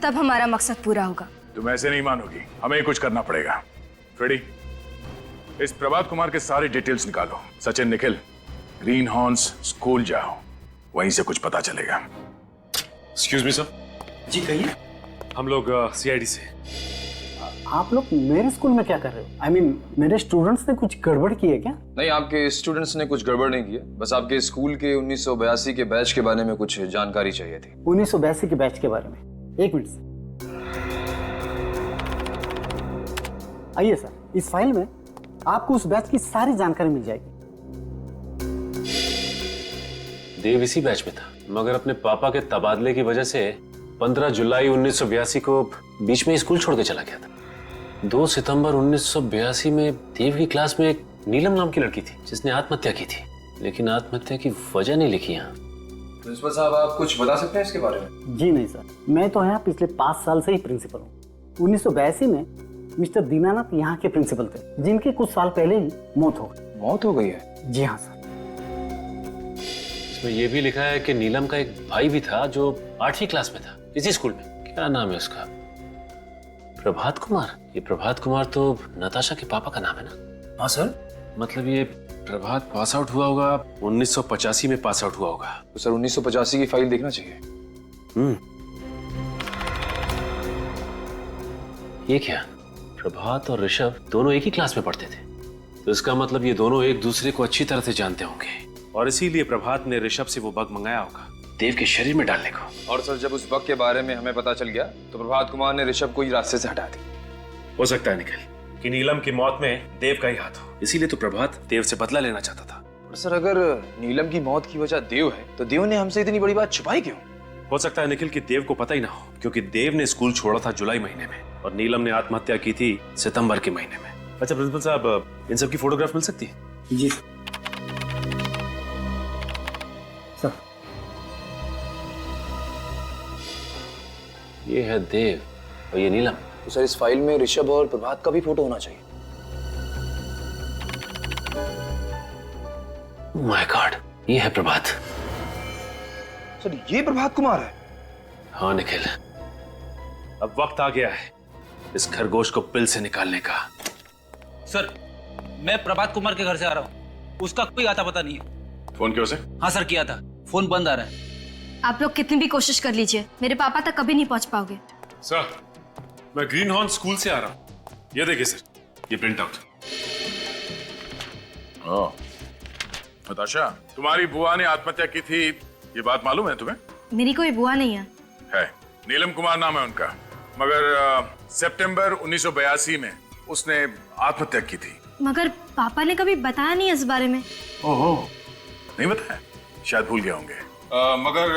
तब हमारा मकसद पूरा होगा। तुम ऐसे नहीं मानोगी, हमें कुछ करना पड़ेगा। फ्रेडी, इस प्रभात कुमार के सारे डिटेल्स निकालो। Sachin, Nikhil, green horns school जाओ, वहीं से कुछ पता चलेगा। Excuse me sir. जी कहिए। हम लोग सीआईडी से। आप लोग मेरे स्कूल में क्या कर रहे हो? I mean, मेरे स्टूडेंट्स ने कुछ गड़बड़ की है क्या? नहीं, आपके स्टूडेंट्स ने कुछ गड़बड़ नहीं की है, बस आपके स्कूल के 1982 के बैच के बारे में कुछ जानकारी चाहिए थी। 1982 के बैच के बारे में? एक मिनट। आइए सर, इस फाइल में आपको उस बैच की सारी जानकारी मिल जाएगी। देव इसी बैच में था, मगर अपने पापा के तबादले की वजह से 15 जुलाई 1982 को बीच में स्कूल छोड़ के चला गया था। 2 सितंबर 1982 में देव की क्लास में एक नीलम नाम की लड़की थी जिसने आत्महत्या की थी, लेकिन आत्महत्या की वजह नहीं लिखी यहाँ। प्रिंसिपल साहब, आप कुछ बता सकते हैं इसके बारे में? जी नहीं सर, मैं तो यहाँ पिछले 5 साल से ही प्रिंसिपल हूँ। 1982 में मिस्टर दीनानाथ यहाँ के प्रिंसिपल थे, जिनके कुछ साल पहले ही मौत हो गई। मौत हो गई है? जी हाँ सर। इसमें यह भी लिखा है कि नीलम का एक भाई भी था जो 8वीं क्लास में था इसी स्कूल में। क्या नाम है उसका? प्रभात कुमार। ये प्रभात कुमार तो नताशा के पापा का नाम है ना? हाँ सर। मतलब ये प्रभात पास आउट हुआ होगा 1985 में, पास आउट हुआ होगा। तो सर 1985 की फाइल देखना चाहिए। ये क्या? प्रभात और ऋषभ दोनों एक ही क्लास में पढ़ते थे, तो इसका मतलब ये दोनों एक दूसरे को अच्छी तरह से जानते होंगे और इसीलिए प्रभात ने ऋषभ से वो बग मंगाया होगा देव के शरीर में डालने को। और सर, जब उस बग के बारे में हमें पता चल गया तो प्रभात कुमार ने ऋषभ को ही रास्ते से हटा दिया। हो सकता है निखिल कि नीलम की मौत में देव का ही हाथ हो, इसीलिए तो प्रभात देव से बदला लेना चाहता था। और सर, अगर नीलम की मौत की वजह देव है तो देव ने हमसे इतनी बड़ी बात छुपाई क्यों? हो सकता है निखिल कि देव को पता ही ना हो, क्योंकि देव ने स्कूल छोड़ा था जुलाई महीने में और नीलम ने आत्महत्या की थी सितंबर के महीने में। अच्छा प्रिंसिपल साहब, इन सब की फोटोग्राफ मिल सकती है? जी सर। ये है देव और ये नीलम। तो सर, इस फाइल में ऋषभ और प्रभात का भी फोटो होना चाहिए। माय गॉड, ये है प्रभात। सर, ये प्रभात कुमार है? हाँ निखिल, अब वक्त आ गया है इस खरगोश को पिल से निकालने का। सर, मैं प्रभात कुमार के घर से आ रहा हूँ, उसका कोई आता पता नहीं है। फोन किया उसे? हाँ सर किया था, फोन बंद आ रहा है। आप लोग कितनी भी कोशिश कर लीजिए, मेरे पापा तक कभी नहीं पहुंच पाओगे। सर, मैं ग्रीन हॉर्न स्कूल से आ रहा हूँ। ये देखिए सर, ये प्रिंट आउट। ओह, नताशा, तुम्हारी बुआ ने आत्महत्या की थी, ये बात मालूम है तुम्हें? मेरी कोई बुआ नहीं है। है, नीलम कुमार नाम है उनका, मगर सितंबर 1982 में उसने आत्महत्या की थी। मगर पापा ने कभी बताया नहीं इस बारे में। ओहो, नहीं बताया? शायद भूल गए होंगे। मगर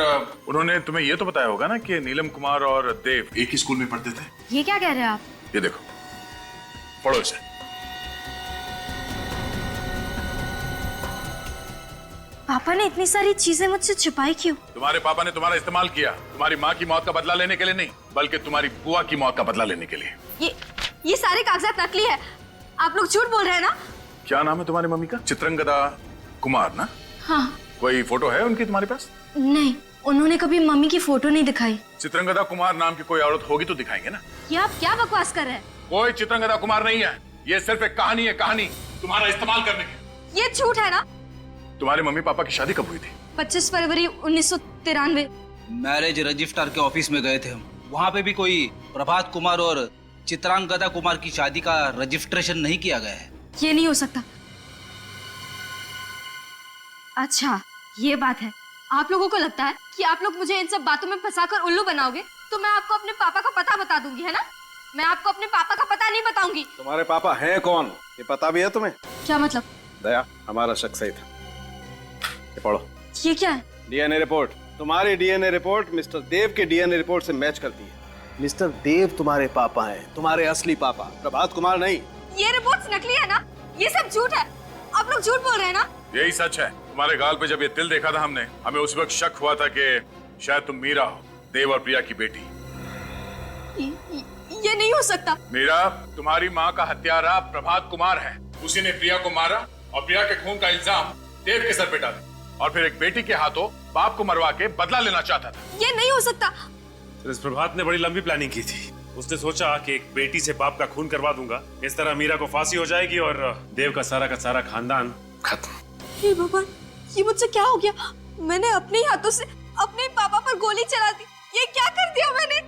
उन्होंने तुम्हें ये तो बताया होगा ना कि नीलम कुमार और देव एक ही स्कूल में पढ़ते थे। ये क्या कह रहे हैं आप? ये देखो, पढ़ो इसे। पापा ने इतनी सारी चीजें मुझसे छुपाई क्यों? तुम्हारे पापा ने तुम्हारा इस्तेमाल किया, तुम्हारी माँ की मौत का बदला लेने के लिए नहीं, बल्कि तुम्हारी बुआ की मौत का बदला लेने के लिए। ये सारे कागजात नकली है, आप लोग झूठ बोल रहे हैं ना? क्या नाम है तुम्हारी मम्मी का? चित्रंगदा कुमार ना? हाँ। कोई फोटो है उनकी तुम्हारे पास? नहीं, उन्होंने कभी मम्मी की फोटो नहीं दिखाई। चित्रंगदा कुमार नाम की कोई औरत होगी तो दिखाएंगे ना। ये आप क्या बकवास कर रहे हैं? कोई चित्रंगदा कुमार नहीं है, ये सिर्फ एक कहानी है, कहानी तुम्हारा इस्तेमाल करने की। ये झूठ है ना? तुम्हारे मम्मी पापा की शादी कब हुई थी? 25 फरवरी 1993। मैरिज रजिस्ट्रार के ऑफिस में गए थे हम, वहाँ पे भी कोई प्रभात कुमार और चित्रांगदा कुमार की शादी का रजिस्ट्रेशन नहीं किया गया है। ये नहीं हो सकता। अच्छा, ये बात है। आप लोगों को लगता है कि आप लोग मुझे इन सब बातों में फंसाकर उल्लू बनाओगे, तो मैं आपको अपने पापा का पता बता दूंगी, है ना? मैं आपको अपने पापा का पता नहीं बताऊंगी। तुम्हारे पापा हैं कौन, ये पता भी है तुम्हें? क्या मतलब? दया, हमारा शक सही था। ये पढ़ो। ये क्या है? DNA report. तुम्हारी डीएनए रिपोर्ट मिस्टर देव के डीएनए रिपोर्ट से मैच करती है। मिस्टर देव तुम्हारे पापा हैं, तुम्हारे असली पापा प्रभात कुमार नहीं। ये रिपोर्ट्स नकली है ना? ये सब झूठ है, आप लोग झूठ बोल रहे हैं ना? यही सच है। तुम्हारे गाल पे जब ये तिल देखा था हमने, हमें उस वक्त शक हुआ था कि शायद तुम मीरा हो, देव और प्रिया की बेटी। ये नहीं हो सकता। मीरा, तुम्हारी माँ का हत्यारा प्रभात कुमार है। उसी ने प्रिया को मारा और प्रिया के खून का इल्जाम देव के सर पे डाला, और फिर एक बेटी के हाथों बाप को मरवा के बदला लेना चाहता था। ये नहीं हो सकता। इस प्रभात ने बड़ी लंबी प्लानिंग की थी। उसने सोचा कि एक बेटी से बाप का खून करवा दूंगा, इस तरह मीरा को फांसी हो जाएगी और देव का सारा खानदान खत्म। हे भगवान, ये मुझसे क्या हो गया? मैंने अपने हाथों से अपने पापा पर गोली चला दी। ये क्या कर दिया मैंने?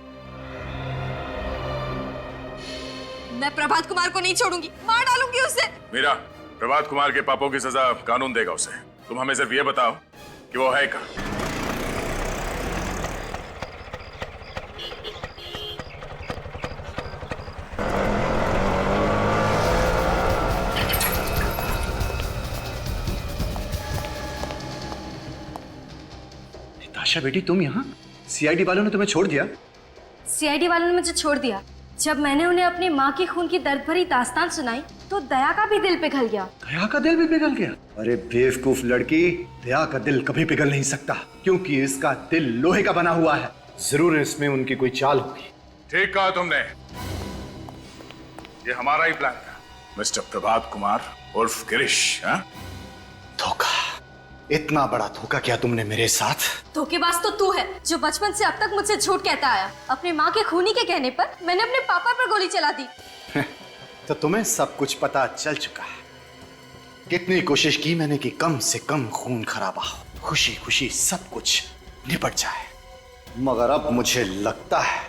मैं प्रभात कुमार को नहीं छोड़ूंगी, मार डालूंगी उसे। मीरा, प्रभात कुमार के पापों की सजा कानून देगा उसे। तुम हमें सिर्फ ये बताओ कि वो है कहाँ। आशा बेटी, तुम यहाँ? सीआईडी वालों ने तुम्हें छोड़ दिया? सीआईडी वालों ने मुझे छोड़ दिया। जब मैंने उन्हें अपनी माँ के खून की दर्द भरी दास्तान सुनाई, तो दया का भी दिल पिघल गया। दया का दिल भी पिघल गया? अरे बेवकूफ लड़की, दया का दिल कभी पिघल नहीं सकता, क्योंकि इसका दिल लोहे का बना हुआ है। जरूर इसमें उनकी कोई चाल होगी। ठीक कहा तुमने, ये हमारा ही प्लान था। मिस्टर प्रभात कुमार उर्फ गिरीश। धोखा, इतना बड़ा धोखा किया तुमने मेरे साथ। धोखेबाज तो तू है, जो बचपन से अब तक मुझसे झूठ कहता आया। अपनी माँ के खूनी के कहने पर मैंने अपने पापा पर गोली चला दी। तो तुम्हें सब कुछ पता चल चुका है। कितनी कोशिश की मैंने कि कम से कम खून खराबा हो, खुशी खुशी सब कुछ निपट जाए, मगर अब मुझे लगता है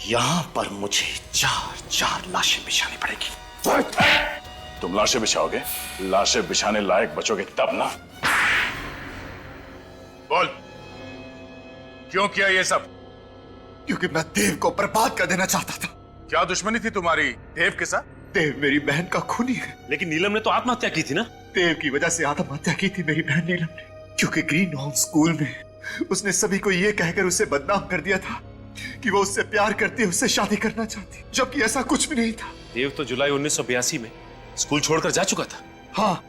यहाँ पर मुझे 4 लाशें बिछानी पड़ेगी। तुम लाशें बिछाओगे? लाशें बिछाने लायक बचोगे तब ना। बोल, क्यों किया ये सब? क्योंकि मैं देव को बर्बाद कर देना चाहता था। क्या दुश्मनी थी तुम्हारी देव के साथ? देव मेरी बहन का खूनी है। लेकिन नीलम ने तो आत्महत्या की थी ना? देव की वजह से आत्महत्या की थी मेरी बहन नीलम ने, क्योंकि ग्रीन हॉर्न स्कूल में उसने सभी को ये कहकर उसे बदनाम कर दिया था कि वो उससे प्यार करती है, उससे शादी करना चाहती, जबकि ऐसा कुछ भी नहीं था। देव तो जुलाई 1982 में स्कूल छोड़कर जा चुका था। हाँ,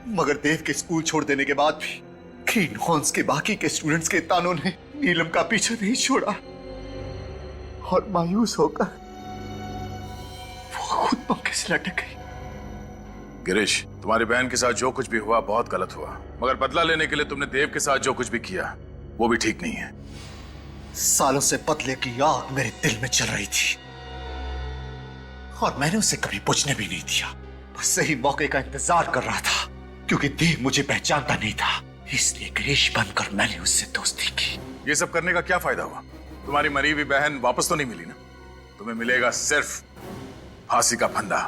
मगर देव के स्कूल छोड़ देने के बाद भी ग्रीन हॉर्न्स के बाकी के स्टूडेंट्स के तानों ने नीलम का पीछा नहीं छोड़ा, और मायूस होकर वो खुद मौके से लटक गई। गिरीश, तुम्हारी बहन के साथ जो कुछ भी हुआ बहुत गलत हुआ, मगर बदला लेने के लिए तुमने देव के साथ जो कुछ भी किया वो भी ठीक नहीं है। सालों से बदले की आग मेरे दिल में चल रही थी, और मैंने उसे कभी बुझने भी नहीं दिया। बस सही मौके का इंतजार कर रहा था, क्योंकि देव मुझे पहचानता नहीं था, इसलिए गिरीश बनकर मैंने उससे दोस्ती की। ये सब करने का क्या फायदा हुआ? तुम्हारी मरी हुई बहन वापस तो नहीं मिली ना? तुम्हें मिलेगा सिर्फ फांसी का फंदा।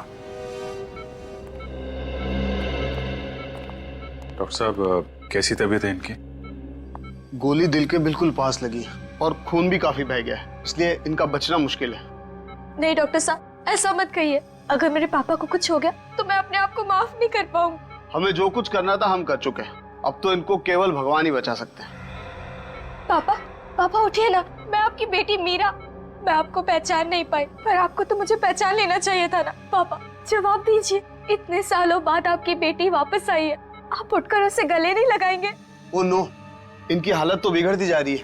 डॉक्टर साहब, कैसी तबीयत है इनकी? गोली दिल के बिल्कुल पास लगी और खून भी काफी बह गया है, इसलिए इनका बचना मुश्किल है। नहीं डॉक्टर साहब, ऐसा मत कहिए। अगर मेरे पापा को कुछ हो गया तो मैं अपने आप को माफ नहीं कर पाऊंगी। हमें जो कुछ करना था हम कर चुके हैं, अब तो इनको केवल भगवान ही बचा सकते हैं। पापा, पापा उठिए ना। मैं आपकी बेटी मीरा। मैं आपको पहचान नहीं पाई, पर आपको तो मुझे पहचान लेना चाहिए था ना। पापा जवाब दीजिए, इतने सालों बाद आपकी बेटी वापस आई है, आप उठकर उसे गले नहीं लगाएंगे? ओ नो, इनकी हालत तो बिगड़ती जा रही है।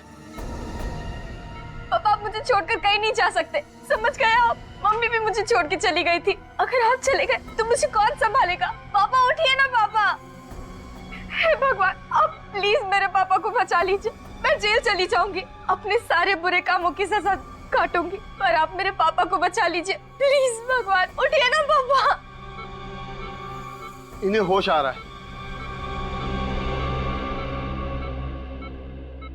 पापा आप मुझे छोड़कर कहीं नहीं जा सकते, समझ गए आप? मम्मी भी मुझे छोड़ के चली गई थी। अगर आप चले गए तो मुझे कौन संभालेगा? पापा उठिए ना पापा। हे भगवान, आप प्लीज मेरे पापा को बचा लीजिए। मैं जेल चली जाऊंगी, अपने सारे बुरे कामों की सजा काटूंगी, पर आप मेरे पापा को बचा लीजिए प्लीज। भगवान उठिए ना पापा। इन्हें होश आ रहा है।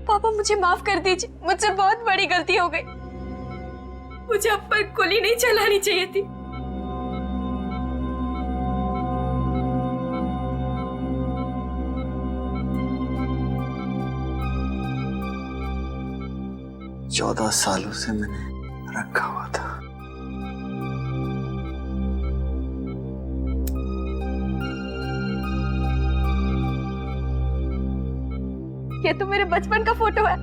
पापा मुझे माफ कर दीजिए, मुझसे बहुत बड़ी गलती हो गई। मुझे आप पर गोली नहीं चलानी चाहिए थी। चौदह सालों से मैंने रखा हुआ था। ये तो मेरे बचपन का फोटो है।